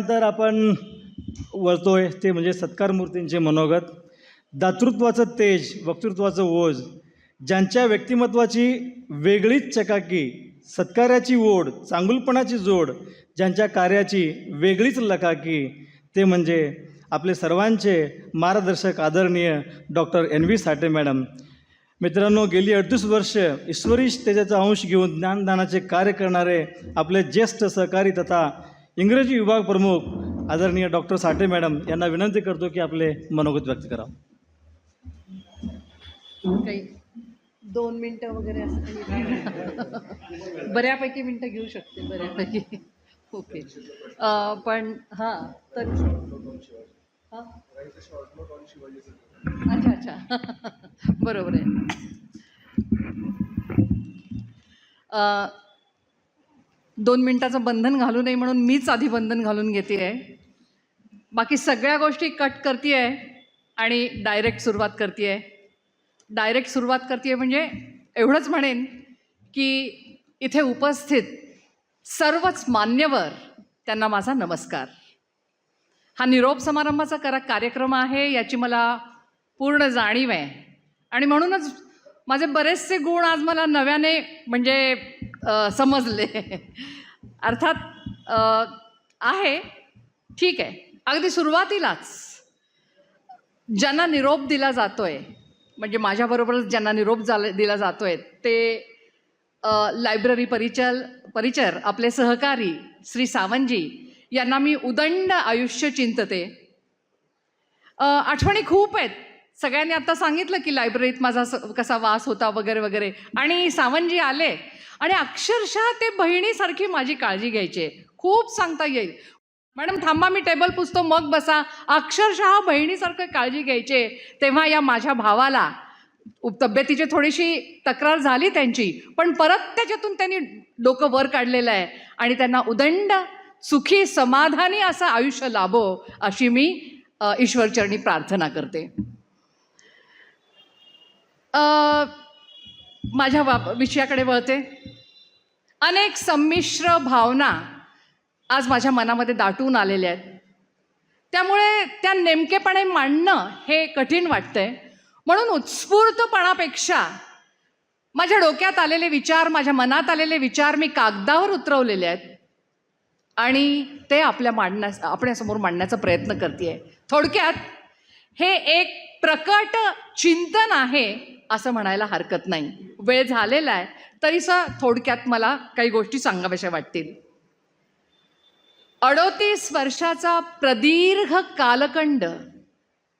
त्यानंतर आपण वळतोय ते म्हणजे सत्कार मूर्तींचे मनोगत. दातृत्वाचं तेज, वक्तृत्वाचं ओझ, ज्यांच्या व्यक्तिमत्वाची वेगळीच चकाकी, सत्कार्याची ओढ, चांगुलपणाची जोड, ज्यांच्या कार्याची वेगळीच लकाकी, ते म्हणजे आपले सर्वांचे मार्गदर्शक आदरणीय डॉक्टर NV साठे मॅडम. मित्रांनो, गेली 38 वर्ष ईश्वरी तेजाचा अंश घेऊन ज्ञानदानाचे कार्य करणारे आपले ज्येष्ठ सहकारी तथा इंग्रजी विभाग प्रमुख आदरणीय डॉक्टर साठे मॅडम यांना विनंती करतो की आपले मनोगत व्यक्त करा. काही 2 मिनटं वगैरे असं काही बऱ्यापैकी मिनटं घेऊ शकते, बऱ्यापैकी. ओके. पण हां तर हां अच्छा बरोबर आहे. 2 मिनटाचं बंधन घालू नये म्हणून मीच आधी बंधन घालून घेते आहे. बाकी सगळ्या गोष्टी कट करते आहे आणि डायरेक्ट सुरुवात करते आहे. डायरेक्ट सुरुवात करते आहे म्हणजे एवढंच म्हणेन की इथे उपस्थित सर्वच मान्यवर त्यांना माझा नमस्कार. हा निरोप समारंभाचा कार्यक्रम आहे याची मला पूर्ण जाणीव आहे आणि म्हणूनच माझे बरेचसे गुण आज मला नव्याने म्हणजे समजले. अर्थात आहे ठीक आहे. अगदी सुरुवातीलाच ज्यांना निरोप दिला जातोय म्हणजे माझ्याबरोबरच ज्यांना निरोप दिला जातोय ते लायब्ररी परिचर आपले सहकारी श्री सावंतजी यांना मी उदंड आयुष्य चिंतते. आठवणी खूप आहेत. सगळ्यांनी आता सांगितलं की लायब्ररीत माझा कसा वास होता वगैरे वगैरे, आणि सावंतजी आले आणि अक्षरशः ते बहिणीसारखी माझी काळजी घ्यायचे. खूप सांगता येईल, मॅडम थांबा मी टेबल पुसतो मग बसा, अक्षरशः बहिणीसारखं काळजी घ्यायचे. तेव्हा या माझ्या भावाला तब्येतीची थोडीशी तक्रार झाली त्यांची, पण परत त्याच्यातून त्यांनी डोकं वर काढलेलं आहे आणि त्यांना उदंड सुखी समाधानी असं आयुष्य लाभो अशी मी ईश्वरचरणी प्रार्थना करते. माझ्या विषयाकडे वळते. अनेक संमिश्र भावना आज माझ्या मनामध्ये दाटून आलेल्या आहेत. त्यामुळे त्या नेमकेपणे मांडणं हे कठीण वाटतंय. म्हणून उत्स्फूर्तपणापेक्षा माझ्या डोक्यात आलेले विचार, माझ्या मनात आलेले विचार मी कागदावर उतरवलेले आहेत आणि ते आपल्यासमोर मांडण्याचा प्रयत्न करते. थोडक्यात हे एक प्रकट चिंतन आहे असं म्हणायला हरकत नाही. वेळ झालेला आहे तरीसुद्धा थोडक्यात मला काही गोष्टी सांगाव्याशा वाटतील. 38 वर्षाचा प्रदीर्घ कालखंड,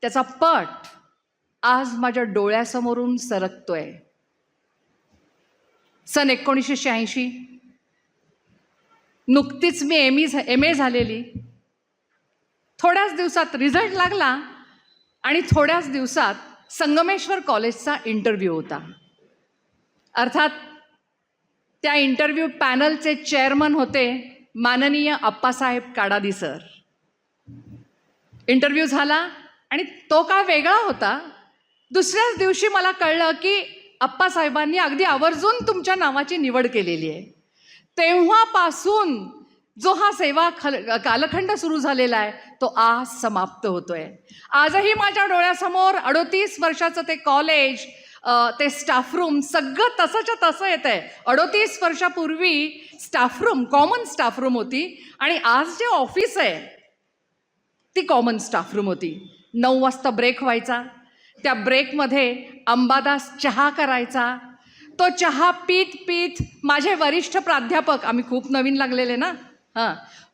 त्याचा पट आज माझ्या डोळ्यासमोरून सरकतोय. सन 1986 नुकतीच मी MA झालेली. थोड्याच दिवसात रिझल्ट लागला आणि थोड्याच दिवसात संगमेश्वर कॉलेजचा इंटरव्ह्यू होता. अर्थात त्या इंटरव्ह्यू पॅनलचे चेअरमन होते माननीय अप्पासाहेब काडादी सर. इंटरव्ह्यू झाला आणि तो काळ वेगळा होता. दुसऱ्याच दिवशी मला कळलं की अप्पासाहेबांनी अगदी आवर्जून तुमच्या नावाची निवड केलेली आहे. तेव्हापासून जो हा सेवा कालखंड सुरू झालेला आहे तो आज समाप्त होतोय. आजही माझ्या डोळ्यासमोर 38 वर्षाचं ते कॉलेज, ते स्टाफरूम सगळं तसंच्या तसं येत आहे. 38 वर्षापूर्वी स्टाफरूम कॉमन स्टाफरूम होती आणि आज जे ऑफिस आहे ती कॉमन स्टाफरूम होती. 9 वाजता ब्रेक व्हायचा. त्या ब्रेकमध्ये अंबादास चहा करायचा. तो चहा पीत पीत माझे वरिष्ठ प्राध्यापक, आम्ही खूप नवीन लागलेले ना,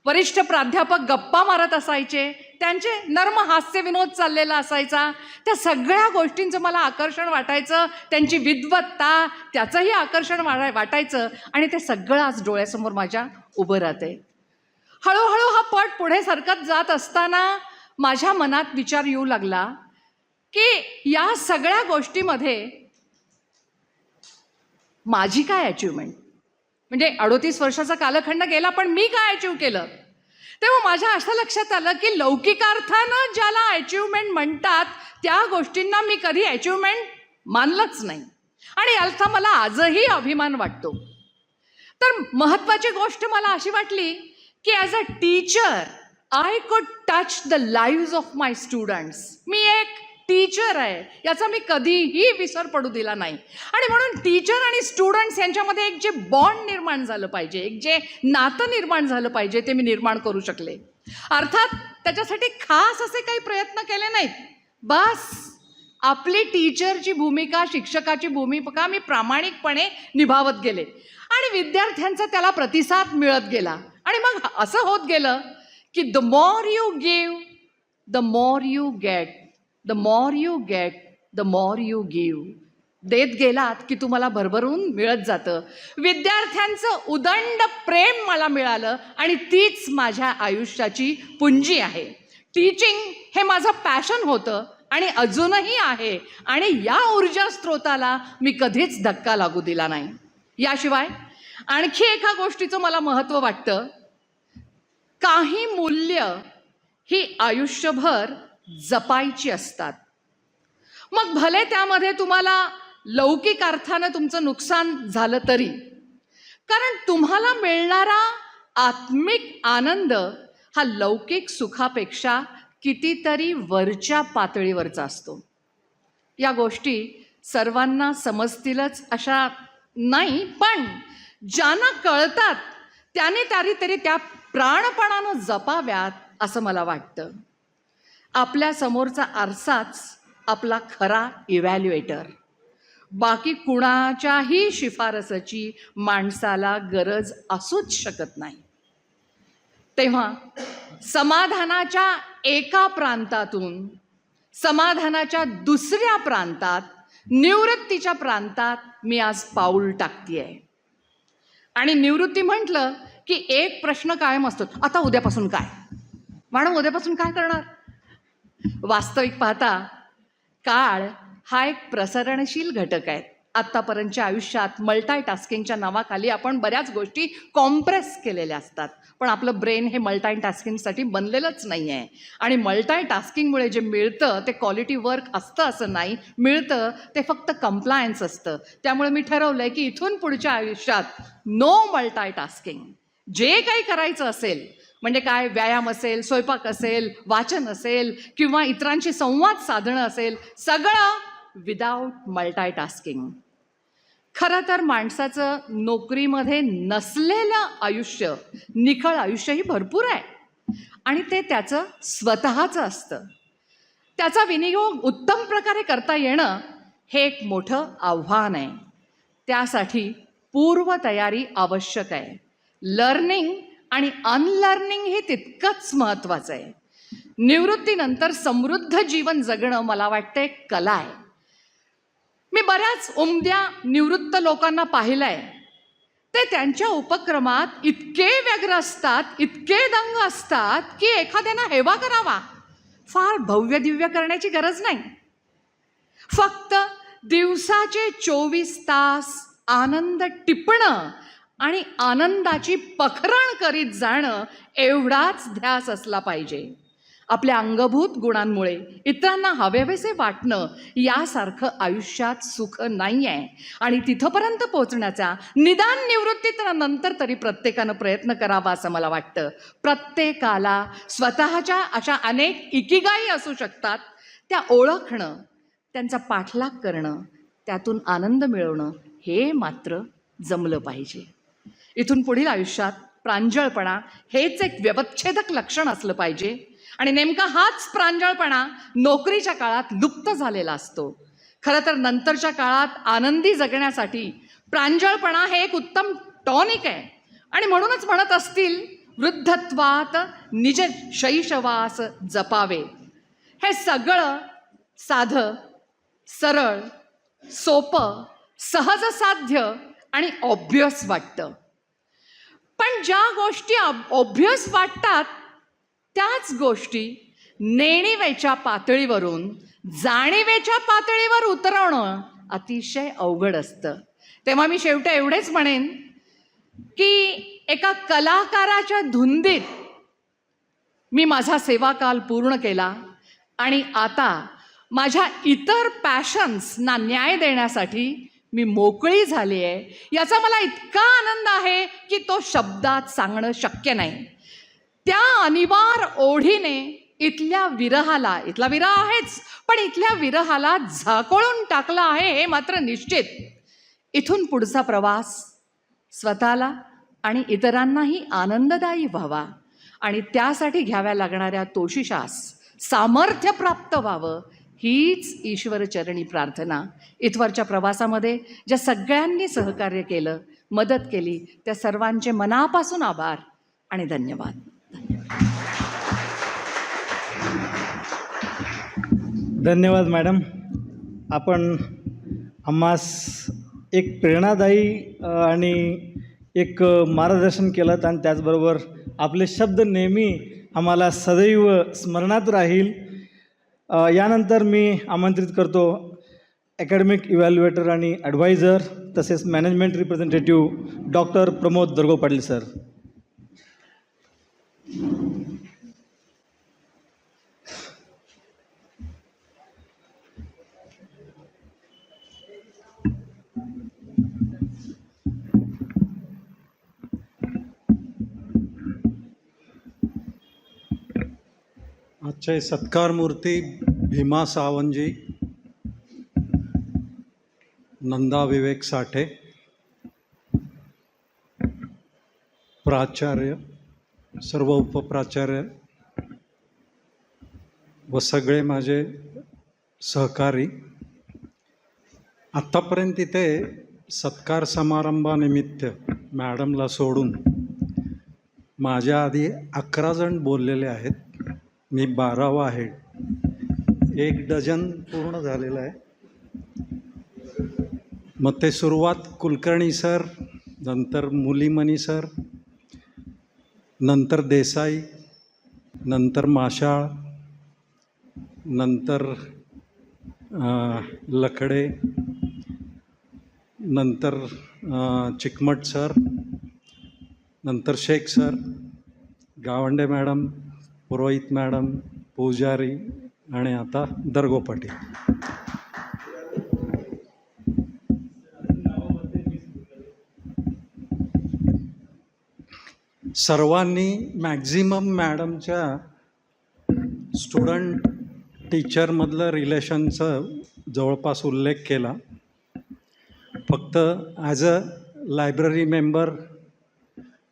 वरिष्ठ प्राध्यापक गप्पा मारत असायचे. त्यांचे नर्म हास्य विनोद चाललेला असायचा. त्या सगळ्या गोष्टींचं मला आकर्षण वाटायचं. त्यांची विद्वत्ता त्याचंही आकर्षण वाटायचं आणि ते सगळं आज डोळ्यासमोर माझ्या उभं राहते. हळूहळू हा पट पुढे सरकत जात असताना माझ्या मनात विचार येऊ लागला की या सगळ्या गोष्टीमध्ये माझी काय अचिव्हमेंट, म्हणजे 38 वर्षाचा कालखंड गेला पण मी काय अचीव्ह केलं. तेव्हा माझ्या असं लक्षात आलं की लौकिकार्थानं ज्याला अचिव्हमेंट म्हणतात त्या गोष्टींना मी कधी अचिव्हमेंट मानलंच नाही आणि याचा मला आजही अभिमान वाटतो. तर महत्त्वाची गोष्ट मला अशी वाटली की as a teacher I could touch the lives of my students. मी एक टीचर आहे याचा मी कधीही विसर पडू दिला नाही. आणि म्हणून टीचर आणि स्टुडंट्स यांच्यामध्ये एक जे बॉन्ड निर्माण झालं पाहिजे, एक जे नातं निर्माण झालं पाहिजे, ते मी निर्माण करू शकले. अर्थात त्याच्यासाठी खास असे काही प्रयत्न केले नाहीत. बस आपली टीचरची भूमिका, शिक्षकाची भूमिका मी प्रामाणिकपणे निभावत गेले आणि विद्यार्थ्यांचा त्याला प्रतिसाद मिळत गेला. आणि मग असं होत गेलं की the more you give the more you get, the more you get the more you give. देत गेलात की तुम्हाला भरभरून मिळत जातं. विद्यार्थ्यांचं उदंड प्रेम मला मिळालं आणि तीच माझ्या आयुष्याची पुंजी आहे. टीचिंग हे माझं पॅशन होतं आणि अजूनही आहे. आणि या ऊर्जा स्रोताला मी कधीच धक्का लागू दिला नाही. याशिवाय आणखी एका गोष्टीचं मला महत्त्व वाटतं. काही मूल्य ही आयुष्यभर जपायची असतात. मग भले त्यामध्ये तुम्हाला लौकिक अर्थानं तुमचं नुकसान झालं तरी, कारण तुम्हाला मिळणारा आत्मिक आनंद हा लौकिक सुखापेक्षा कितीतरी वरच्या पातळीवरचा असतो. या गोष्टी सर्वांना समजतीलच अशा नाही, पण ज्यांना कळतात त्याने तरी त्या प्राणपणानं जपाव्यात असं मला वाटतं. आपल्या समोरचा आरसाच आपला खरा इव्हॅल्युएटर. बाकी कुणाच्याही शिफारसीची माणसाला गरज असूच शकत नाही. तेव्हा समाधानाच्या एका प्रांतातून समाधानाच्या दुसऱ्या प्रांतात, निवृत्तीच्या प्रांतात मी आज पाऊल टाकतेय. आणि निवृत्ती म्हटलं की एक प्रश्न कायम असतो, आता उद्यापासून काय? मॅडम उद्यापासून काय करणार? वास्तविक पाहता काळ हा एक प्रसरणशील घटक आहे. आत्तापर्यंतच्या आयुष्यात मल्टाटास्किंगच्या नावाखाली आपण बऱ्याच गोष्टी कॉम्प्रेस केलेल्या असतात, पण आपलं ब्रेन हे मल्टाटास्किंगसाठी बनलेलंच नाही आहे. आणि मल्टाटास्किंगमुळे जे मिळतं ते क्वालिटी वर्क असतं असं नाही, मिळतं ते फक्त कंप्लायन्स असतं. त्यामुळे मी ठरवलं आहे की इथून पुढच्या आयुष्यात नो मल्टाटास्किंग. जे काही करायचं असेल, म्हणजे काय, व्यायाम असेल, स्वयंपाक असेल, वाचन असेल किंवा इतरांशी संवाद साधणं असेल, सगळं विदाऊट मल्टाटास्किंग. खरं तर माणसाचं नोकरीमध्ये नसलेलं आयुष्य, निखळ आयुष्यही भरपूर आहे आणि ते त्याचं स्वतःचं असतं. त्याचा विनियोग उत्तम प्रकारे करता येणं हे एक मोठं आव्हान आहे. त्यासाठी पूर्वतयारी आवश्यक आहे. लर्निंग आणि अनलर्निंग हे तितकंच महत्त्वाचं आहे. निवृत्तीनंतर समृद्ध जीवन जगणं मला वाटतं एक कला आहे. मी बऱ्याच उमद्या निवृत्त लोकांना पाहिलं आहे. ते त्यांच्या उपक्रमात इतके व्यग्र असतात, इतके दंग असतात की एखाद्यानं हेवा करावा, फार भव्य दिव्य करण्याची गरज नाही. फक्त दिवसाचे 24 तास आनंद टिपणं आणि आनंदाची पखरण करीत जाणं एवढाच ध्यास असला पाहिजे. आपल्या अंगभूत गुणांमुळे इतरांना हवेवेसे वाटणं यासारखं आयुष्यात सुख नाही आहे. आणि तिथंपर्यंत पोहोचण्याचा निदान निवृत्तीनंतर तरी प्रत्येकानं प्रयत्न करावा असं मला वाटतं. प्रत्येकाला स्वतःच्या अशा अनेक इकिगाई असू शकतात, त्या ओळखणं, त्यांचा पाठलाग करणं, त्यातून आनंद मिळवणं हे मात्र जमलं पाहिजे. इथून पुढील आयुष्यात प्रांजळपणा हेच एक व्यवच्छेदक लक्षण असलं पाहिजे. आणि नेमका हाच प्रांजळपणा नोकरीच्या काळात लुप्त झालेला असतो. खरं तर नंतरच्या काळात आनंदी जगण्यासाठी प्रांजळपणा हे एक उत्तम टॉनिक आहे. आणि म्हणूनच म्हणत असतील, वृद्धत्वात निज शैशवास जपावे. हे सगळं साधं, सरळ, सोपं, सहज साध्य आणि ऑब्व्हियस वाटतं. पण ज्या गोष्टी ऑब्व्हियस वाटतात त्याच गोष्टी नेणिवेच्या पातळीवरून जाणीवेच्या पातळीवर उतरवणं अतिशय अवघड असतं. तेव्हा मी शेवटी एवढेच म्हणेन की एका कलाकाराच्या धुंदीत मी माझा सेवाकाल पूर्ण केला आणि आता माझ्या इतर पॅशन्सना न्याय देण्यासाठी मी मोकळी झाली आहे. याचा मला इतका आनंद आहे की तो शब्दात सांगणं शक्य नाही. त्या अनिवार ओढीने इथल्या विरहाला, इथला विरह आहेच, पण इथल्या विरहाला झाकोळून टाकलं आहे हे मात्र निश्चित. इथून पुढचा प्रवास स्वतःला आणि इतरांनाही आनंददायी व्हावा आणि त्यासाठी घ्याव्या लागणाऱ्या तोशिषास सामर्थ्य प्राप्त व्हावं, हीच ईश्वरचरणी प्रार्थना. इथवरच्या प्रवासामध्ये ज्या सगळ्यांनी सहकार्य केलं, मदत केली, त्या सर्वांचे मनापासून आभार आणि धन्यवाद. धन्यवाद मॅडम. आपण आम्हास एक प्रेरणादायी आणि एक मार्गदर्शन केलं आणि त्याचबरोबर आपले शब्द नेहमी आम्हाला सदैव स्मरणात राहील. यानंतर मी आमंत्रित करतो अकॅडमिक इव्हॅल्युएटर आणि ॲडवायझर तसेच management representative doctor Pramod Dargo Patil sir. आजचे सत्कार मूर्ती भीमा सावंतजी, नंदा विवेक साठे, प्राचार्य, सर्व उपप्राचार्य व सगळे माझे सहकारी. आत्तापर्यंत इथे सत्कार समारंभानिमित्त मॅडमला सोडून माझ्या आधी 11 जण बोललेले आहेत. मी 12वा आहे. 1 डझन पूर्ण झालेलं आहे. मग ते सुरुवात कुलकर्णी सर, नंतर मुलीमणी सर, नंतर देसाई, नंतर माशाळ, नंतर लकडे, नंतर चिकमट सर, नंतर शेख सर, गावंडे मॅडम, पुरोहित मॅडम, पुजारी आणि आता दर्गो पाटील. सर्वांनी मॅक्झिमम मॅडमच्या स्टुडंट टीचरमधलं रिलेशनचं जवळपास उल्लेख केला. फक्त as a library member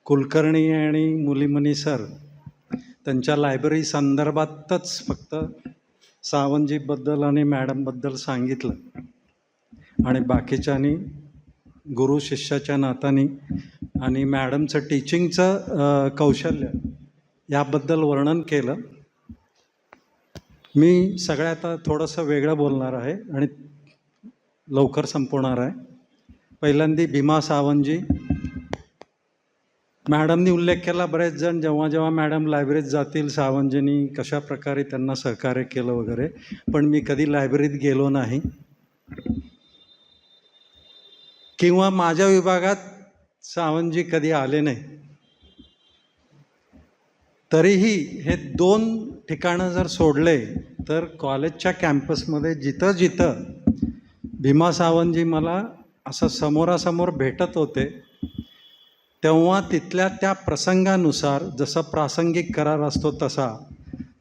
Kulkarni आणि मुलीमणी सर त्यांच्या लायब्ररी संदर्भातच फक्त सावंतजीबद्दल आणि मॅडमबद्दल सांगितलं आणि बाकीच्यांनी गुरु शिष्याच्या नात्याने आणि मॅडमचं टीचिंगचं कौशल्य याबद्दल वर्णन केलं. मी सगळ्यात थोडंसं वेगळं बोलणार आहे आणि लवकर संपवणार आहे. पहिल्यांदा भीमा सावंतजी, मॅडमनी उल्लेख केला बरेच जण जेव्हा जेव्हा मॅडम लायब्ररीत जातील सावंतजींनी कशा प्रकारे त्यांना सहकार्य केलं वगैरे, पण मी कधी लायब्ररीत गेलो नाही किंवा माझ्या विभागात सावंतजी कधी आले नाही. तरीही हे 2 ठिकाणं जर सोडले तर कॉलेजच्या कॅम्पसमध्ये जिथं जिथं भीमा सावंतजी मला असं समोरासमोर भेटत होते तेव्हा तिथल्या त्या प्रसंगानुसार जसं प्रासंगिक करार असतो तसा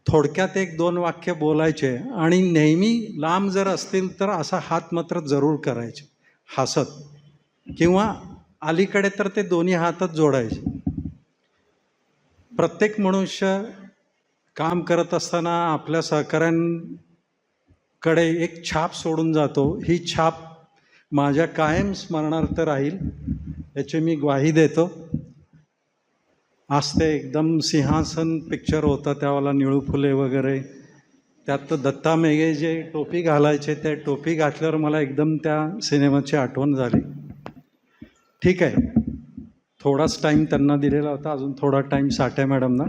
थोडक्यात 1-2 वाक्य बोलायचे आणि नेहमी लांब जर असतील तर असा हात मात्र जरूर करायचे हसत, किंवा अलीकडे तर ते दोन्ही हातच जोडायचे. प्रत्येक मनुष्य काम करत असताना आपल्या सहकाऱ्यांकडे एक छाप सोडून जातो. ही छाप माझ्या कायम स्मरणार्थ राहील याची मी ग्वाही देतो. आज ते एकदम सिंहासन पिक्चर होतं त्यावेळेला, निळू फुले वगैरे, त्यात दत्ता मेघे जे टोपी घालायचे ते टोपी घातल्यावर मला एकदम त्या सिनेमाची आठवण झाली. ठीक आहे, थोडाच टाईम त्यांना दिलेला होता, अजून थोडा टाईम साठे मॅडमना.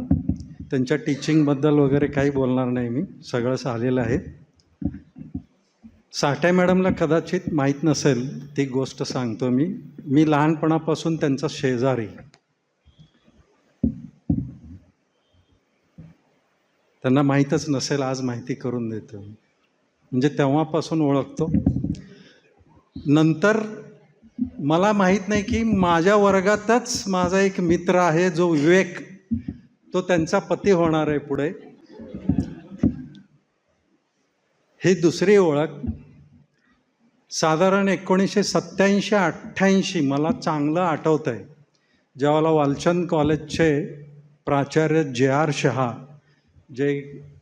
त्यांच्या टीचिंगबद्दल वगैरे काही बोलणार नाही मी, सगळंच आलेलं आहे. साठे मॅडमला कदाचित माहीत नसेल ती गोष्ट सांगतो मी. मी लहानपणापासून त्यांचा शेजारी. त्यांना माहीतच नसेल, आज माहिती करून देतो. म्हणजे तेव्हापासून ओळखतो. नंतर मला माहीत नाही की माझ्या वर्गातच माझा एक मित्र आहे जो विवेक, तो त्यांचा पती होणार आहे पुढे. ही दुसरी ओळख. साधारण 1987-88 मला चांगलं आठवतं आहे, ज्यावेळेला वालचंद कॉलेजचे प्राचार्य JR शहा, जे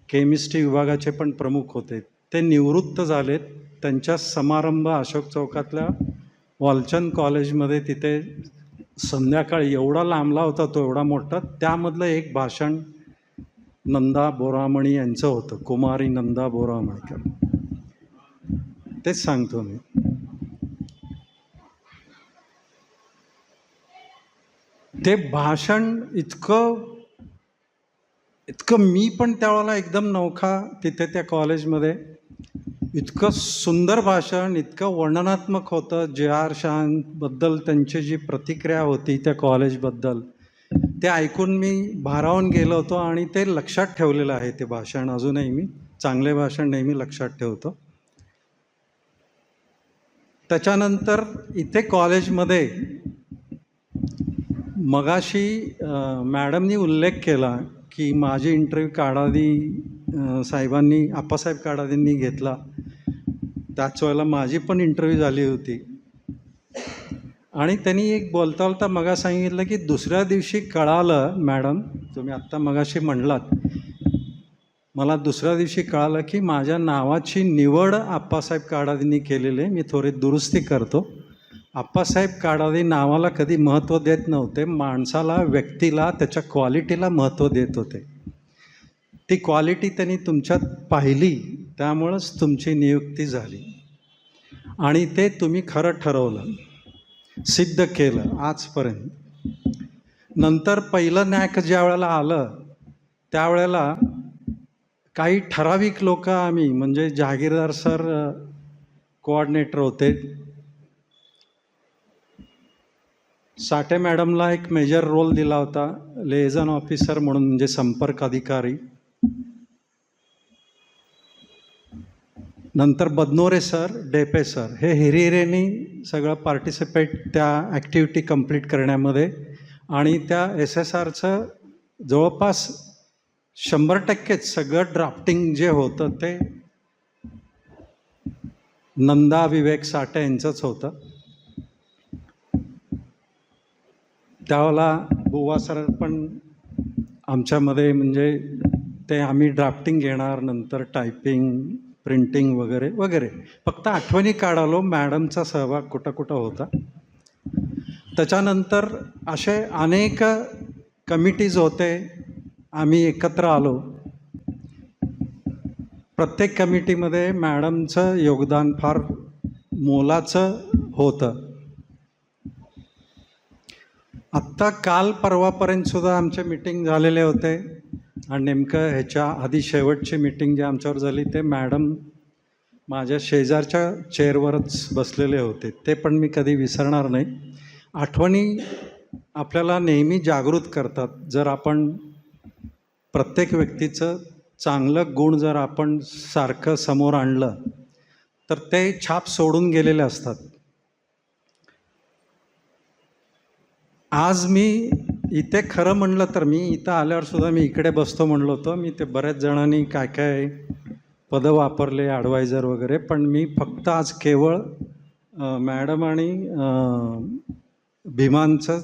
केमिस्ट्री विभागाचे पण प्रमुख होते, ते निवृत्त झालेत. त्यांच्या समारंभ अशोक चौकातल्या वालचंद कॉलेजमध्ये, तिथे संध्याकाळी एवढा लांबला होता तो, एवढा मोठा. त्यामधलं एक भाषण नंदा बोरामणी यांचं होतं, कुमारी नंदा बोरामणकर. तेच सांगतो मी. ते भाषण इतकं मी पण त्यावेळेला एकदम नवखा तिथे त्या कॉलेजमध्ये. इतकं सुंदर भाषण, इतकं वर्णनात्मक होतं JR शहांबद्दल. त्यांची जी प्रतिक्रिया होती त्या कॉलेजबद्दल, ते ऐकून मी भारावून गेलो होतो आणि ते लक्षात ठेवलेलं आहे ते भाषण. अजूनही मी चांगले भाषण नेहमी लक्षात ठेवतो. त्याच्यानंतर इथे कॉलेजमध्ये मगाशी मॅडमनी उल्लेख केला की माझी इंटरव्ह्यू काडादी साहेबांनी, आप्पासाहेब काडादींनी घेतला. त्याच वेळेला माझी पण इंटरव्ह्यू झाली होती. आणि त्यांनी एक बोलता बोलता मगा सांगितलं की दुसऱ्या दिवशी कळालं, मॅडम तुम्ही आत्ता मगाशी म्हणलात, मला दुसऱ्या दिवशी कळालं की माझ्या नावाची निवड आप्पासाहेब काडादींनी केलेली आहे. मी थोडी दुरुस्ती करतो. आप्पासाहेब काडादी नावाला कधी महत्त्व देत नव्हते. माणसाला, व्यक्तीला, त्याच्या क्वालिटीला महत्त्व देत होते. ती क्वालिटी त्यांनी तुमच्यात पाहिली, त्यामुळंच तुमची नियुक्ती झाली आणि ते तुम्ही खरं ठरवलं, सिद्ध केलं आजपर्यंत. नंतर पहिलं नॅक ज्या वेळेला आलं, त्यावेळेला काही ठराविक लोक आम्ही, म्हणजे जहागीरदार सर कोऑर्डिनेटर होते. साठे मॅडमला एक मेजर रोल दिला होता, लेझन ऑफिसर म्हणून, म्हणजे संपर्क अधिकारी. नंतर बदनोरे सर, डेपे सर, हे हिरिहिरेनी सगळं पार्टिसिपेट त्या ॲक्टिव्हिटी कंप्लीट करण्यामध्ये. आणि त्या SSRचं जवळपास 100% सगळं ड्राफ्टिंग जे होतं ते नंदा विवेक साठे यांचंच होतं. त्यावेळेला बुवा सर पण आमच्यामध्ये, म्हणजे ते आम्ही ड्राफ्टिंग घेणार, नंतर टायपिंग, प्रिंटिंग वगैरे वगैरे. फक्त आठवणी काढालो, मॅडमचा सहभाग कुठं कुठं होता. त्याच्यानंतर असे अनेक कमिटीज होते, आम्ही एकत्र आलो. प्रत्येक कमिटीमध्ये मॅडमचं योगदान फार मोलाचं होतं. आत्ता काल परवापर्यंतसुद्धा आमचे मीटिंग झालेले होते आणि नेमकं ह्याच्या आधी शेवटची मीटिंग जी आमच्यावर झाली, ते मॅडम माझ्या शेजारच्या चेअरवरच बसलेले होते. ते पण मी कधी विसरणार नाही. आठवणी आपल्याला नेहमी जागृत करतात. जर आपण प्रत्येक व्यक्तीचं चांगलं गुण जर आपण सारखं समोर आणलं तर ते छाप सोडून गेलेले असतात. आज मी इथे खरं म्हणलं तर, मी इथं आल्यावर सुद्धा मी इकडे बसतो म्हणलो होतो. मी ते बऱ्याच जणांनी काय काय पदं वापरले, ॲडवायझर वगैरे, पण मी फक्त आज केवळ मॅडम आणि भीमांचं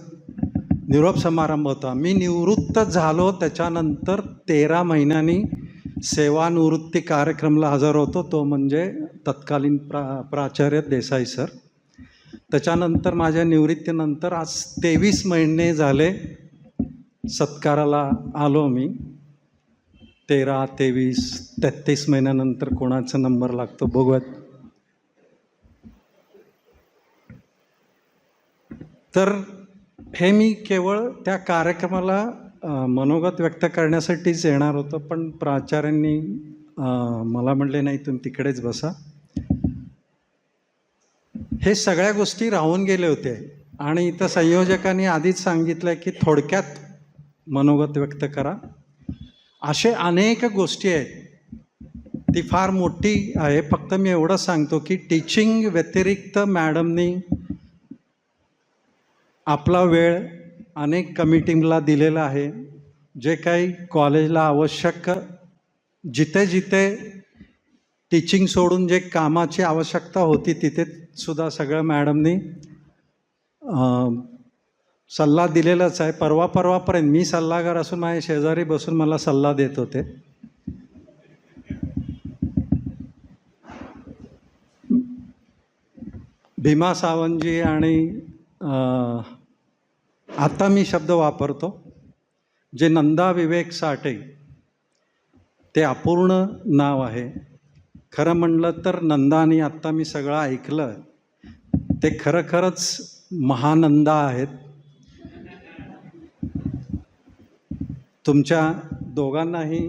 निरोप समारंभ होता. मी निवृत्त झालो त्याच्यानंतर 13 महिन्यांनी सेवानिवृत्ती कार्यक्रमाला हजर होतो, तो म्हणजे तत्कालीन प्राचार्य देसाई सर. त्याच्यानंतर माझ्या निवृत्तीनंतर आज 23 महिने झाले सत्काराला आलो मी. 13, 23, 33 महिन्यानंतर कोणाचा नंबर लागतो बघूयात. तर हे मी केवळ त्या कार्यक्रमाला मनोगत व्यक्त करण्यासाठीच येणार होतं, पण प्राचार्यांनी मला म्हणले नाही तुम्ही तिकडेच बसा. हे सगळ्या गोष्टी राहून गेले होते आणि इथं संयोजकांनी आधीच सांगितलं की थोडक्यात मनोगत व्यक्त करा. असे अनेक गोष्टी आहेत, ती फार मोठी आहे. फक्त मी एवढं सांगतो की टीचिंग व्यतिरिक्त मॅडमनी आपला वेळ अनेक कमिटीला दिलेला आहे. जे काही कॉलेजला आवश्यक जिथे जिथे टीचिंग सोडून जे कामाची आवश्यकता होती तिथे सुद्धा सगळं मॅडमनी सल्ला दिलेलाच आहे. परवापर्यंत मी सल्लागार असून माझ्या शेजारी बसून मला सल्ला देत होते. भीमा सावंतजी आणि आता मी शब्द वापरतो जे नंदा विवेक साठे, ते अपूर्ण नाव आहे. खरं म्हणलं तर नंदा आणि आत्ता मी सगळं ऐकलं ते खरंच महानंदा आहेत. तुमच्या दोघांनाही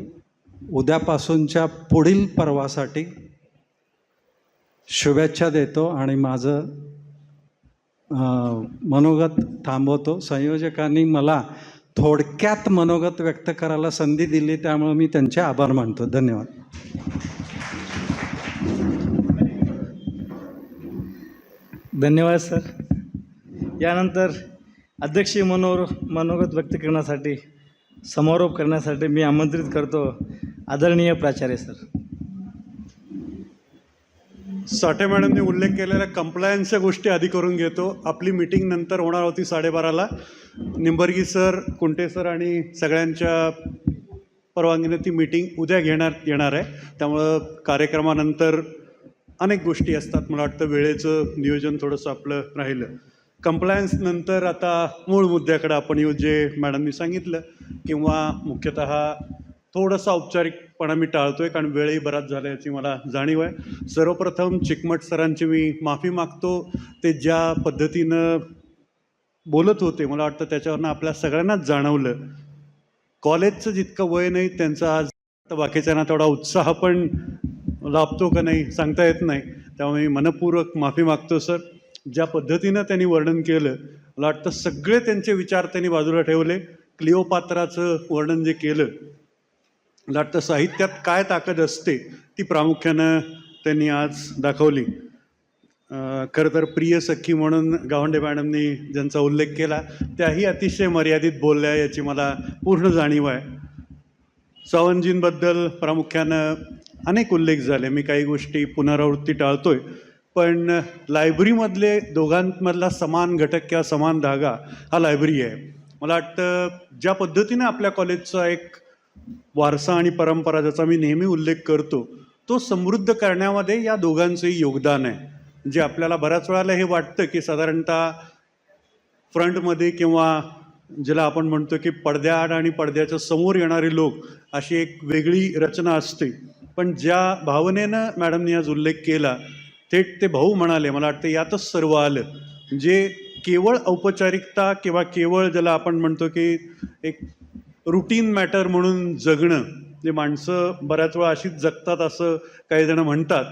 उद्यापासूनच्या पुढील पर्वासाठी शुभेच्छा देतो आणि माझं मनोगत थांबवतो. संयोजकांनी मला थोडक्यात मनोगत व्यक्त करायला संधी दिली त्यामुळे मी त्यांचे आभार मानतो. धन्यवाद. धन्यवाद सर. यानंतर अध्यक्षीय मनोगत व्यक्त करण्यासाठी समारोप करण्यासाठी मी आमंत्रित करतो आदरणीय प्राचार्य सर. साठे मॅडमने उल्लेख केलेल्या कंप्लायन्सच्या गोष्टी आधी करून घेतो. आपली मीटिंग नंतर होणार होती 12:30ला. निंबर्गी सर, कुंटे सर आणि सगळ्यांच्या परवानगीने ती मीटिंग उद्या येणार आहे. त्यामुळं कार्यक्रमानंतर अनेक गोष्टी असतात. मला वाटतं वेळेचं नियोजन थोडंसं आपलं राहिलं. कंप्लायन्स नंतर आता मूळ मुद्द्याकडे आपण येऊ, जे मॅडमनी सांगितलं, किंवा मुख्यतः थोडासा औपचारिकपणा मी टाळतोय कारण वेळही बराच झाला याची मला जाणीव आहे. सर्वप्रथम चिकमट सरांची मी माफी मागतो. ते ज्या पद्धतीनं बोलत होते मला वाटतं त्याच्यावरनं आपल्या सगळ्यांनाच जाणवलं कॉलेजचं जितकं वय नाही त्यांचं आज बाकीच्यांना तेवढा उत्साह पण लाभतो का नाही सांगता येत नाही. त्यामुळे मी मनपूर्वक माफी मागतो सर. ज्या पद्धतीनं त्यांनी वर्णन केलं मला वाटतं सगळे त्यांचे विचार त्यांनी बाजूला ठेवले. क्लिओपात्राचं वर्णन जे केलं मला वाटतं साहित्यात काय ताकद असते ती प्रामुख्यानं त्यांनी आज दाखवली. खरं तर प्रिय सखी म्हणून गावंडे मॅडमनी ज्यांचा उल्लेख केला त्याही अतिशय मर्यादित बोलल्या याची मला पूर्ण जाणीव आहे. सावंतजींबद्दल प्रामुख्यानं अनेक उल्लेख झाले. मी काही गोष्टी पुनरावृत्ती टाळतोय. पण लायब्ररीमधले दोघांमधला समान घटक किंवा समान धागा हा लायब्ररी आहे. मला वाटतं ज्या पद्धतीनं आपल्या कॉलेजचा एक वारसा आणि परंपरा ज्याचा मी नेहमी उल्लेख करतो तो समृद्ध करण्यामध्ये या दोघांचंही योगदान आहे. जे आपल्याला बऱ्याच वेळेला हे वाटतं की साधारणतः फ्रंटमध्ये किंवा ज्याला आपण म्हणतो की पडद्याआड आणि पडद्याच्या समोर येणारे लोक अशी एक वेगळी रचना असते. पण ज्या भावनेनं मॅडमनी आज उल्लेख केला थेट ते भाऊ म्हणाले मला वाटतं यातच सर्व आलं. जे केवळ औपचारिकता किंवा केवळ ज्याला आपण म्हणतो की एक रुटीन मॅटर म्हणून जगणं, जे माणसं बऱ्याच वेळा अशीच जगतात असं काही जण म्हणतात.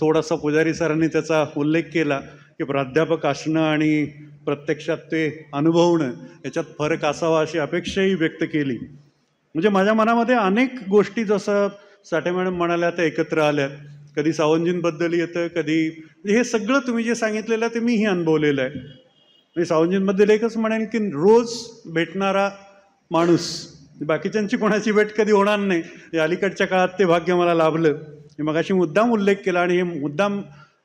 थोडासा पुजारी सरांनी त्याचा उल्लेख केला की प्राध्यापक असणं आणि प्रत्यक्षात ते अनुभवणं याच्यात फरक असावा अशी अपेक्षाही व्यक्त केली. म्हणजे माझ्या मनामध्ये अनेक गोष्टी जसं साठे मॅडम म्हणाल्या त्या एकत्र आल्यात. कधी सावंतजींबद्दल येतं, कधी हे सगळं तुम्ही जे सांगितलेलं ते मीही अनुभवलेलं आहे. मी सावंतजींबद्दल एकच म्हणेन की रोज भेटणारा माणूस, बाकीच्यांची कोणाची भेट कधी होणार नाही. हे अलीकडच्या काळात ते भाग्य मला लाभलं. मी मगाशी मुद्दाम उल्लेख केला आणि हे मुद्दाम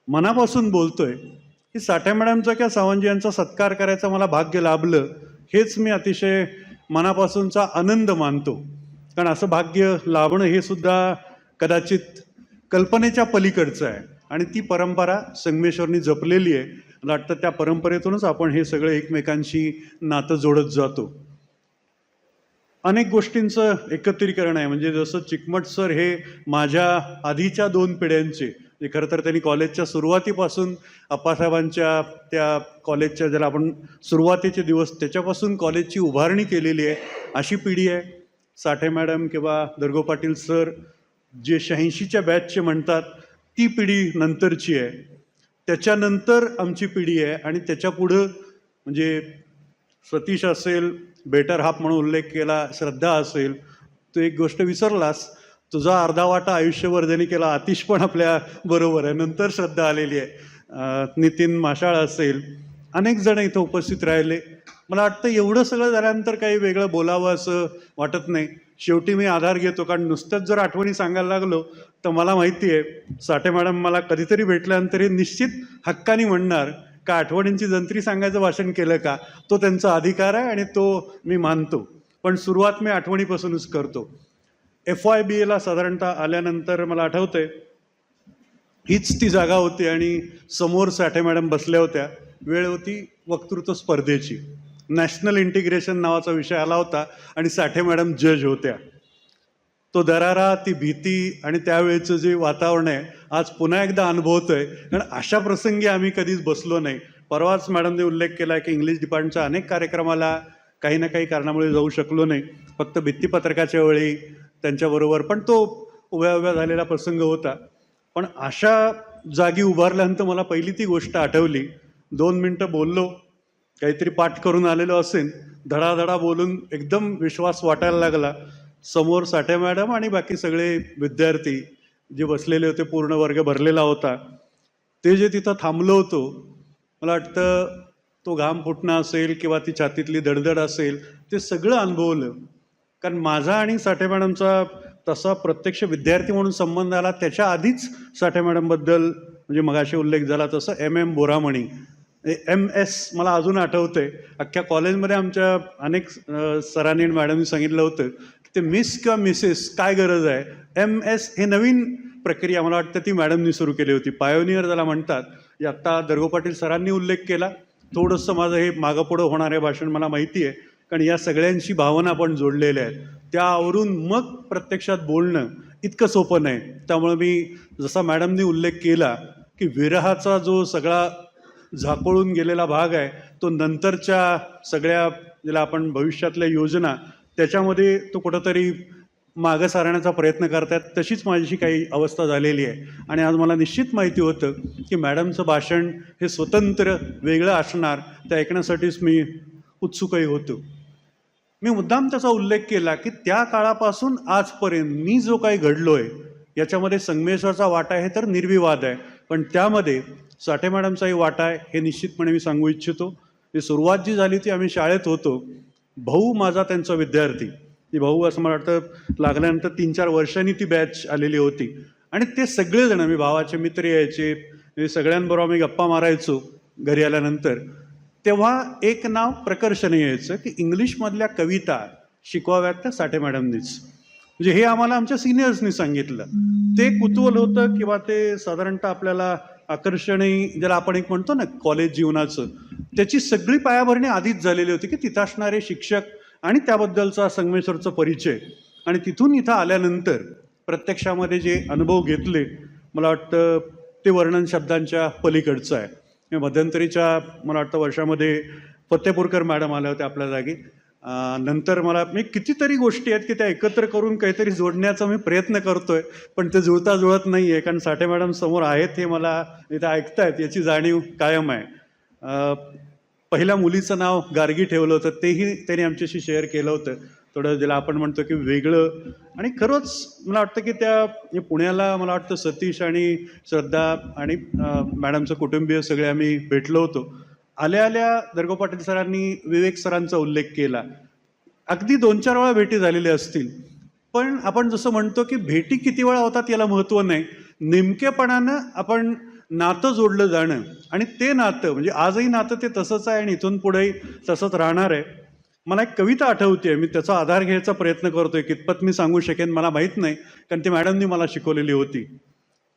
मनापासून बोलतोय की साठे मॅडमचा किंवा सावंतजी यांचा सत्कार करायचं मला भाग्य लाभलं. हेच मी अतिशय मनापासूनचा आनंद मानतो. कारण असं भाग्य लाभणं हे सुद्धा कदाचित कल्पनेच्या पलीकडचं आहे आणि ती परंपरा संगमेश्वरनी जपलेली आहे. मला वाटतं त्या परंपरेतूनच आपण हे सगळं एकमेकांशी नातं जोडत जातो. अनेक गोष्टींचं एकत्रीकरण आहे. म्हणजे जसं चिकमट सर हे माझ्या आधीच्या 2 पिढ्यांचे, जे खरं तर त्यांनी कॉलेजच्या सुरुवातीपासून अप्पासाहेबांच्या त्या कॉलेजच्या ज्याला आपण सुरुवातीचे दिवस त्याच्यापासून कॉलेजची उभारणी केलेली आहे अशी पिढी आहे. साठे मॅडम किंवा दर्गो पाटील सर जे 86च्या बॅचचे म्हणतात ती पिढी नंतरची आहे. त्याच्यानंतर आमची पिढी आहे आणि त्याच्या पुढं म्हणजे सतीश असेल, बेटर हाफ म्हणून उल्लेख केला, श्रद्धा असेल. तू एक गोष्ट विसरलास, तुझा अर्धा वाटा आयुष्यभर ज्यांनी केला आतिश पण आपल्या बरोबर आहे. नंतर श्रद्धा आलेली आहे. नितीन माशाळ असेल, अनेक जण इथं उपस्थित राहिले. मला वाटतं एवढं सगळं झाल्यानंतर काही वेगळं बोलावं असं वाटत नाही. शेवटी मी आधार घेतो, कारण नुसतंच जर आठवणी सांगायला लागलो तर मला माहिती आहे साठे मॅडम मला कधीतरी भेटल्यानंतर हे निश्चित हक्कानी म्हणणार का आठवणींची जंत्री सांगायचं भाषण केलं का. तो त्यांचा अधिकार आहे आणि तो मी मानतो. पण सुरुवात मी आठवणीपासूनच करतो. FYBAला साधारणतः आल्यानंतर मला आठवतंय हीच ती जागा होती आणि समोर साठे मॅडम बसल्या होत्या. वेळ होती वक्तृत्व स्पर्धेची. नॅशनल इंटिग्रेशन नावाचा विषय आला होता आणि साठे मॅडम जज होत्या. तो दरारा, ती भीती आणि त्यावेळेचं जे वातावरण आहे आज पुन्हा एकदा अनुभवतोय, कारण अशा प्रसंगी आम्ही कधीच बसलो नाही. परवाच मॅडमने उल्लेख केला की इंग्लिश डिपार्टमेंटच्या अनेक कार्यक्रमाला काही ना काही कारणामुळे जाऊ शकलो नाही. फक्त भित्तीपत्रकाच्या वेळी त्यांच्याबरोबर, पण तो उभ्या उभ्या झालेला प्रसंग होता. पण अशा जागी उभारल्यानंतर मला पहिली ती गोष्ट आठवली. 2 मिनटं बोललो, काहीतरी पाठ करून आलेलो असेल, धडाधडा बोलून एकदम विश्वास वाटायला लागला. समोर साठे मॅडम आणि बाकी सगळे विद्यार्थी जे बसलेले होते, पूर्ण वर्ग भरलेला होता. ते जे तिथं थांबलो होतो, मला वाटतं तो घाम फुटणं असेल किंवा ती छातीतली दडदड असेल, ते सगळं अनुभवलं. कारण माझा आणि साठे मॅडमचा तसा प्रत्यक्ष विद्यार्थी म्हणून संबंध आला त्याच्या आधीच साठे मॅडमबद्दल, म्हणजे मगाशी उल्लेख झाला तसं MM बोरामणी, MS मला अजून आठवतंय. अख्ख्या कॉलेजमध्ये आमच्या अनेक सरांनी आणि मॅडमनी सांगितलं होतं की ते मिस किंवा मिसेस काय गरज आहे, MS हे नवीन प्रक्रिया मला वाटतं ती मॅडमनी सुरू केली होती. पायोनियर ज्याला म्हणतात. आत्ता दर्गो पाटील सरांनी उल्लेख केला. थोडंसं माझं हे मागं पुढं होणारे भाषण मला माहिती आहे, कारण या सगळ्यांशी भावना आपण जोडलेल्या आहेत. त्यावरून मग प्रत्यक्षात बोलणं इतकं सोपं नाही. त्यामुळे मी जसा मॅडमनी उल्लेख केला की विरहाचा जो सगळा झाकोळून गेलेला भाग आहे तो नंतरच्या सगळ्या ज्याला आपण भविष्यातल्या योजना त्याच्यामध्ये तो कुठंतरी मागं सारण्याचा प्रयत्न करतायत, तशीच माझी काही अवस्था झालेली आहे. आणि आज मला निश्चित माहिती होतं की मॅडमचं भाषण हे स्वतंत्र वेगळं असणार, ते ऐकण्यासाठीच मी उत्सुकही होतो. मी मुद्दाम त्याचा उल्लेख केला की त्या काळापासून आजपर्यंत मी जो काही घडलो आहे याच्यामध्ये संगमेश्वरचा वाटा आहे तर निर्विवाद आहे, पण त्यामध्ये साठे मॅडमचाही वाटा आहे हे निश्चितपणे मी सांगू इच्छितो. ही सुरुवात जी झाली ती आम्ही शाळेत होतो. भाऊ माझा त्यांचा विद्यार्थी, ती भाऊ असं मला वाटतं लागल्यानंतर 3-4 वर्षांनी ती बॅच आलेली होती. आणि ते सगळेजण, मी भावाचे मित्र यायचे, सगळ्यांबरोबर आम्ही गप्पा मारायचो घरी आल्यानंतर. तेव्हा एक नाव प्रकर्षाने यायचं की इंग्लिशमधल्या कविता शिकवाव्यात त्या साठे मॅडमनीच. म्हणजे हे आम्हाला आमच्या सिनियर्सनी सांगितलं. ते कुतूहल होतं किंवा ते साधारणतः आपल्याला आकर्षणही ज्याला आपण एक म्हणतो ना कॉलेज जीवनाचं, त्याची सगळी पायाभरणी आधीच झालेली होती की तिथं असणारे शिक्षक आणि त्याबद्दलचा संगमेश्वरचा परिचय. आणि तिथून इथं आल्यानंतर प्रत्यक्षामध्ये जे अनुभव घेतले मला वाटतं ते वर्णन शब्दांच्या पलीकडचं आहे. मध्यंतरीच्या मला वाटतं वर्षामध्ये फतेपूरकर मॅडम आल्या होत्या आपल्या जागी. नंतर मला मी कितीतरी गोष्टी आहेत की त्या एकत्र करून काहीतरी जोडण्याचा मी प्रयत्न करतोय, पण ते जुळता जुळत नाही आहे. कारण साठे मॅडम समोर आहेत हे मला इथं ऐकतायत याची जाणीव कायम आहे. पहिल्या मुलीचं नाव गार्गी ठेवलं होतं, तेही त्यांनी आमच्याशी शेअर केलं होतं. थोडं ज्याला आपण म्हणतो की वेगळं. आणि खरंच मला वाटतं की त्या पुण्याला मला वाटतं सतीश आणि श्रद्धा आणि मॅडमचं कुटुंबीय सगळे आम्ही भेटलो होतो. आल्या आल्या दर्गो पाटील सरांनी विवेक सरांचा उल्लेख केला. अगदी 2-4 वेळा भेटी झालेल्या असतील, पण आपण जसं म्हणतो की भेटी किती वेळा होतात याला महत्त्व नाही, नेमकेपणानं आपण नातं जोडलं जाणं. आणि ते नातं म्हणजे आजही नातं ते तसंच आहे आणि इथून पुढेही तसंच राहणार आहे. मला एक कविता आठवते, मी त्याचा आधार घ्यायचा प्रयत्न करतोय. कितपत मी सांगू शकेन मला माहीत नाही, कारण ती मॅडमनी मला शिकवलेली होती.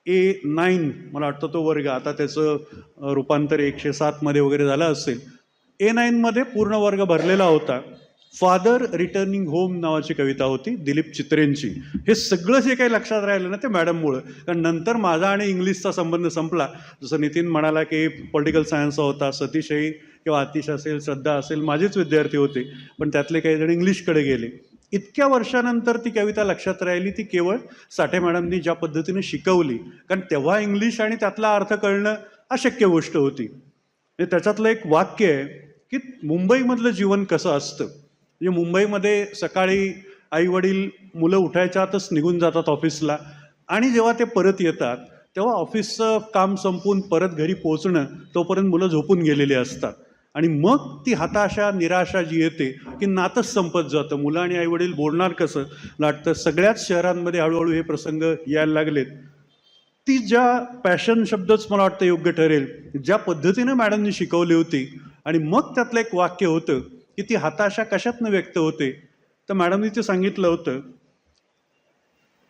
A9 मला वाटतं तो वर्ग, आता त्याचं रूपांतर 107 वगैरे झालं असेल. A9 पूर्ण वर्ग भरलेला होता. फादर रिटर्निंग होम नावाची कविता होती दिलीप चित्रेंची. हे सगळं जे काही लक्षात राहिलं ना ते मॅडममुळं. कारण नंतर माझा आणि इंग्लिशचा संबंध संपला. जसं नितीन म्हणाला की पॉलिटिकल सायन्सचा होता, सतीशही किंवा आतिश असेल, श्रद्धा असेल, माझेच विद्यार्थी होते, पण त्यातले काही जण इंग्लिशकडे गेले. इतक्या वर्षानंतर ती कविता लक्षात राहिली. ती केवळ साठे मॅडमनी ज्या पद्धतीने शिकवली, कारण तेव्हा इंग्लिश आणि त्यातला अर्थ कळणं अशक्य गोष्ट होती. त्याच्यातलं एक वाक्य आहे की मुंबईमधलं जीवन कसं असतं. म्हणजे मुंबईमध्ये सकाळी आईवडील मुलं उठायच्या आतच निघून जातात ऑफिसला, आणि जेव्हा ते परत येतात तेव्हा ऑफिसचं काम संपून परत घरी पोहोचणं तोपर्यंत मुलं झोपून गेलेली असतात. आणि मग ती हताशा निराशा जी येते की नातंच संपत जातं. मुलं आणि आईवडील बोलणार कसं वाटतं. सगळ्याच शहरांमध्ये हळूहळू हे प्रसंग यायला लागलेत. ती ज्या पॅशन शब्दच मला वाटतं योग्य ठरेल, ज्या पद्धतीनं मॅडमनी शिकवली होती आणि मग त्यातलं एक वाक्य होतं की ती हताशा कशातनं व्यक्त होते. तर मॅडमनी ते सांगितलं होतं,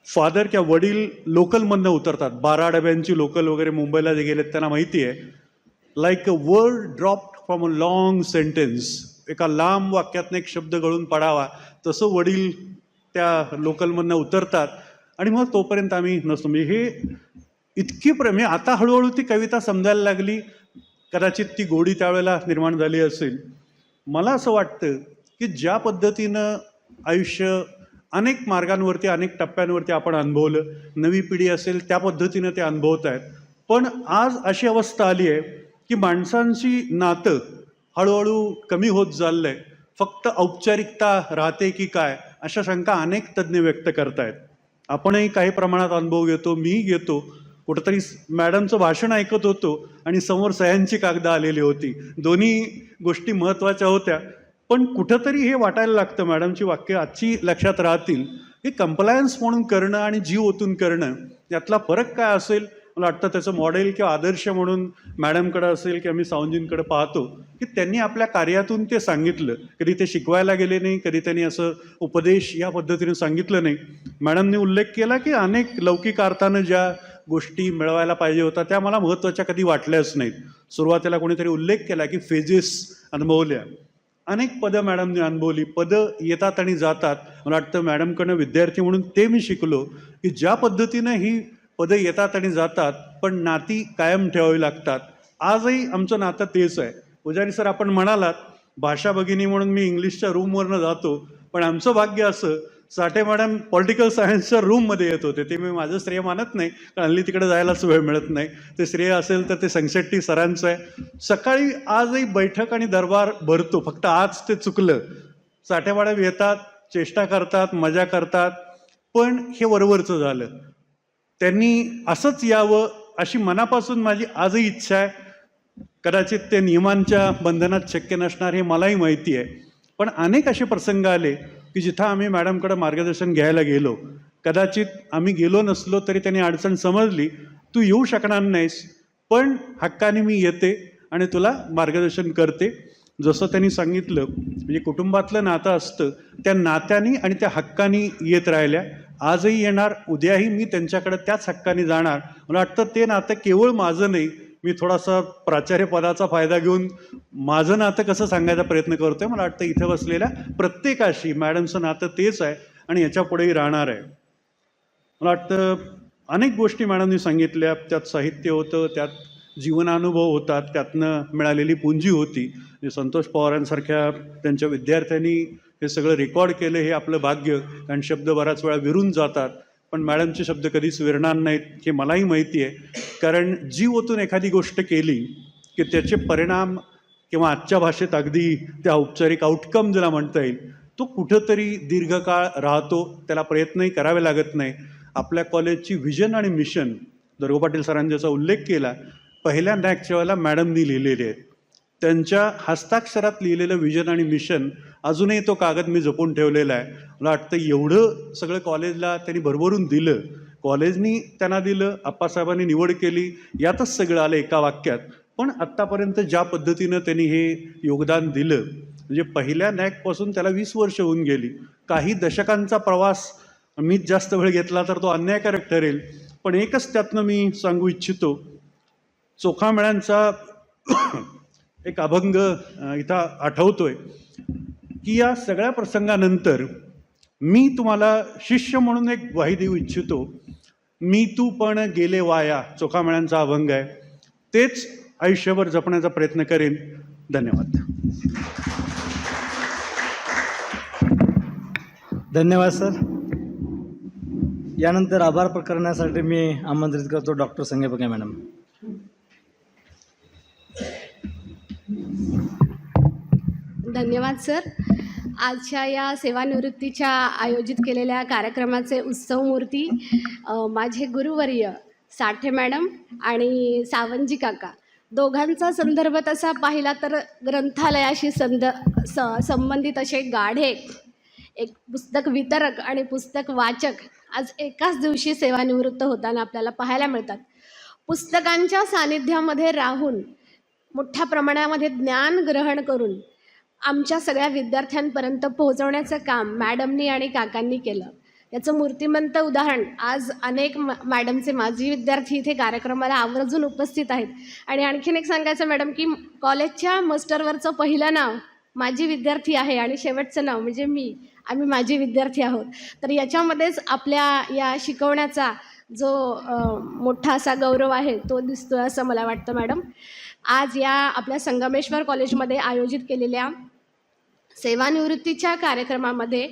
फादर किंवा वडील लोकलमधनं उतरतात. 12 डब्यांची लोकल वगैरे मुंबईला जे गेलेत त्यांना माहिती आहे. Like a word dropped from a long sentence, एका लांब वाक्यातनं एक शब्द गळून पडावा तसं वडील त्या लोकलमधनं उतरतात आणि मग तोपर्यंत आम्ही नसतो. म्हणजे हे इतकी प्रेम, आता हळूहळू ती कविता समजायला लागली. कदाचित ती गोडी त्यावेळेला निर्माण झाली असेल. मला असं वाटतं की ज्या पद्धतीनं आयुष्य अनेक मार्गांवरती अनेक टप्प्यांवरती आपण अनुभवलं, नवी पिढी असेल त्या पद्धतीनं ते अनुभवत आहेत. पण आज अशी अवस्था आली आहे की माणसांची नातं हळूहळू कमी होत चाललं आहे. फक्त औपचारिकता राहते की काय अशा शंका अनेक तज्ज्ञ व्यक्त करतायत. आपणही काही प्रमाणात अनुभव घेतो, मीही घेतो. कुठंतरी मॅडमचं भाषण ऐकत होतो आणि समोर सह्यांची कागदं आलेली होती. दोन्ही गोष्टी महत्त्वाच्या होत्या. पण कुठंतरी हे वाटायला लागतं, मॅडमची वाक्य आजची लक्षात राहतील, की कंप्लायन्स म्हणून करणं आणि जीव ओतून करणं यातला फरक काय असेल. मला वाटतं त्याचं मॉडेल किंवा आदर्श म्हणून मॅडमकडं असेल किंवा मी सावंतजींकडे पाहतो की त्यांनी आपल्या कार्यातून ते सांगितलं. कधी ते शिकवायला गेले नाही, कधी त्यांनी असं उपदेश या पद्धतीने सांगितलं नाही. मॅडमने उल्लेख केला की अनेक लौकिक अर्थानं ज्या गोष्टी मिळवायला पाहिजे होत्या त्या मला महत्त्वाच्या कधी वाटल्याच नाहीत. सुरुवातीला कोणीतरी उल्लेख केला की फेजेस अनुभवल्या. अनेक पदं मॅडमने अनुभवली. पदं येतात आणि जातात. मला वाटतं मॅडमकडनं विद्यार्थी म्हणून ते मी शिकलो की ज्या पद्धतीनं ही पदं येतात आणि जातात पण नाती कायम ठेवावी लागतात. आजही आमचं नातं तेच आहे. पुजारी सर, आपण म्हणालात भाषा भगिनी म्हणून मी इंग्लिशच्या रूमवरनं जातो, पण आमचं भाग्य असं, साठे मॅडम पॉलिटिकल सायन्सच्या रूममध्ये येत होते. ते मी माझं श्रेय मानत नाही, कारण हल्ली तिकडे जायलाच वेळ मिळत नाही. ते श्रेय असेल तर ते संगशेट्टी सरांचं आहे. सकाळी आजही बैठक आणि दरबार भरतो, फक्त आज ते चुकलं. साठे मॅडम येतात, चेष्टा करतात, मजा करतात, पण हे वरवरचं झालं. त्यांनी असंच यावं अशी मनापासून माझी आजही इच्छा आहे. कदाचित ते नियमांच्या बंधनात शक्य नसणार हे मलाही माहिती आहे. पण अनेक असे प्रसंग आले की जिथं आम्ही मॅडमकडं मार्गदर्शन घ्यायला गेलो, कदाचित आम्ही गेलो नसलो तरी त्यांनी अडचण समजली, तू येऊ शकणार नाहीस पण हक्काने मी येते आणि तुला मार्गदर्शन करते. जसं त्यांनी सांगितलं, म्हणजे कुटुंबातलं नातं असतं, त्या नात्याने आणि त्या हक्काने येत राहिल्या. आजही येणार, उद्याही मी त्यांच्याकडे त्याच हक्काने जाणार. मला वाटतं ते नातं केवळ माझं नाही, मी थोडासा प्राचार्य पदाचा फायदा घेऊन माझं नातं कसं सांगायचा प्रयत्न करतोय. मला वाटतं इथं बसलेल्या प्रत्येकाशी मॅडमचं नातं तेच आहे आणि याच्यापुढेही राहणार आहे. मला वाटतं अनेक गोष्टी मॅडमनी सांगितल्या. त्यात साहित्य होतं, त्यात जीवनानुभव होतात, त्यातनं मिळालेली पुंजी होती. संतोष पवारांसारख्या त्यांच्या विद्यार्थ्यांनी हे सगळं रेकॉर्ड केलं हे आपलं भाग्य. कारण शब्द बराच वेळा विरून जातात, पण मॅडमचे शब्द कधीच विरणार नाहीत हे मलाही माहिती आहे. कारण जीव ओतून एखादी गोष्ट केली की त्याचे परिणाम किंवा आजच्या भाषेत अगदी त्या औपचारिक आउटकम ज्याला म्हणता येईल तो कुठंतरी दीर्घकाळ राहतो. त्याला प्रयत्नही करावे लागत नाही. आपल्या कॉलेजची व्हिजन आणि मिशन दर्गो पाटील सरांनी ज्याचा उल्लेख केला, पहिल्या नॅकच्या वेळेला मॅडमनी लिहिलेले आहेत. त्यांच्या हस्ताक्षरात लिहिलेलं व्हिजन आणि मिशन अजूनही तो कागद मी जपून ठेवलेला आहे. मला वाटतं एवढं सगळं कॉलेजला त्यांनी भरभरून दिलं, कॉलेजनी त्यांना दिलं, आप्पासाहेबांनी निवड केली, यातच सगळं आलं एका वाक्यात. पण आत्तापर्यंत ज्या पद्धतीनं त्यांनी हे योगदान दिलं, म्हणजे पहिल्या नॅकपासून त्याला 20 वर्ष होऊन गेली. काही दशकांचा प्रवास मीच जास्त वेळ घेतला तर तो अन्यायकारक ठरेल. पण एकच त्यातनं मी सांगू इच्छितो, चोखामेळ्यांचा एक अभंग इथं आठवतोय की या सगळ्या प्रसंगानंतर मी तुम्हाला शिष्य म्हणून एक ग्वाही देऊ इच्छितो. मी तू पण गेले वाया, चोखामेळ्यांचा अभंग आहे. तेच आयुष्यभर जपण्याचा प्रयत्न करेन. धन्यवाद. धन्यवाद सर. यानंतर आभार करण्यासाठी मी आमंत्रित करतो डॉक्टर संगेपके मॅडम. धन्यवाद सर. आजच्या या सेवानिवृत्तीच्या आयोजित केलेल्या कार्यक्रमाचे उत्सवमूर्ती माझे गुरुवर्य साठे मॅडम आणि सावंतजी काका, दोघांचा संदर्भ तसा पाहिला तर ग्रंथालयाशी संबंधित असे गाढे एक पुस्तक वितरक आणि पुस्तक वाचक आज एकाच दिवशी सेवानिवृत्त होताना आपल्याला पाहायला मिळतात. पुस्तकांच्या सानिध्यामध्ये राहून मोठ्या प्रमाणामध्ये ज्ञान ग्रहण करून आमच्या सगळ्या विद्यार्थ्यांपर्यंत पोहोचवण्याचं काम मॅडमनी आणि काकांनी केलं. याचं मूर्तिमंत उदाहरण आज अनेक मॅडमचे माजी विद्यार्थी इथे कार्यक्रमाला आवर्जून उपस्थित आहेत. आणि आणखीन एक सांगायचं मॅडम की कॉलेजच्या मस्टरवरचं पहिलं नाव माजी विद्यार्थी आहे आणि शेवटचं नाव म्हणजे आम्ही माजी विद्यार्थी आहोत. तर याच्यामध्येच आपल्या या शिकवण्याचा जो मोठा असा गौरव आहे तो दिसतो असं मला वाटतं. मॅडम आज या आपल्या संगमेश्वर कॉलेजमध्ये आयोजित केलेल्या सेवानिवृत्तीच्या कार्यक्रमामध्ये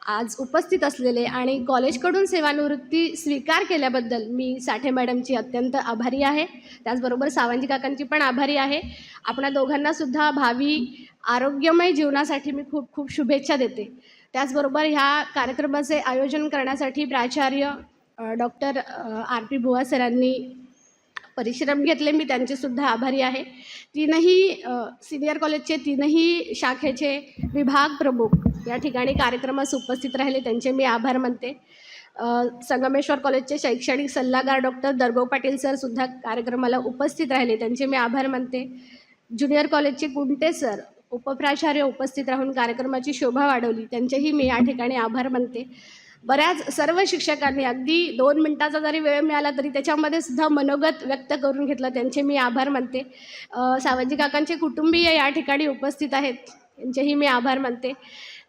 आज उपस्थित असलेले आणि कॉलेजकडून सेवानिवृत्ती स्वीकार केल्याबद्दल मी साठे मॅडमची अत्यंत आभारी आहे. त्याचबरोबर सावंजी काकांची पण आभारी आहे. आपणा दोघांनासुद्धा भावी आरोग्यमय जीवनासाठी मी खूप खूप शुभेच्छा देते. त्याचबरोबर ह्या कार्यक्रमाचे आयोजन करण्यासाठी प्राचार्य डॉक्टर RP बुवा सरांनी परिश्रम घेतले. मी त्यांचेसुद्धा आभारी आहे. तीनही सिनियर कॉलेजचे तीनही शाखेचे विभाग प्रमुख या ठिकाणी कार्यक्रमास उपस्थित राहिले, त्यांचे मी आभार मानते. संगमेश्वर कॉलेजचे शैक्षणिक सल्लागार डॉक्टर दर्गो पाटील सरसुद्धा कार्यक्रमाला उपस्थित राहिले, त्यांचे मी आभार मानते. ज्युनियर कॉलेजचे कुंटे सर उपप्राचार्य उपस्थित राहून कार्यक्रमाची शोभा वाढवली, त्यांचेही मी या ठिकाणी आभार मानते. बऱ्याच सर्व शिक्षकांनी अगदी 2 मिनिटाचा जरी वेळ मिळाला तरी त्याच्यामध्ये सुद्धा मनोगत व्यक्त करून घेतलं, त्यांचे मी आभार मानते. सावंजी काकांचे कुटुंबीय या ठिकाणी उपस्थित आहेत, त्यांचेही मी आभार मानते.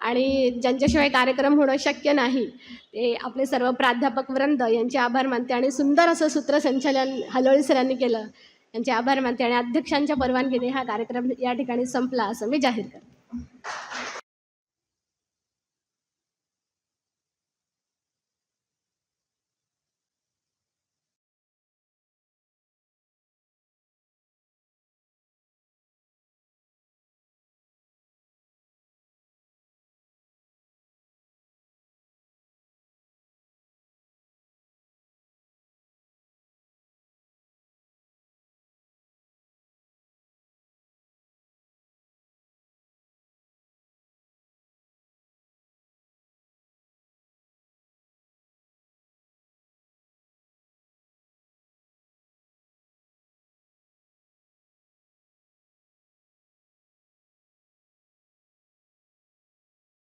आणि ज्यांच्याशिवाय कार्यक्रम होणं शक्य नाही ते आपले सर्व प्राध्यापक वृंद यांचे आभार मानते. आणि सुंदर असं सूत्रसंचालन हलोळी सरांनी केलं, यांचे आभार मानते. आणि अध्यक्षांच्या परवानगीने हा कार्यक्रम या ठिकाणी संपला असं मी जाहीर करते.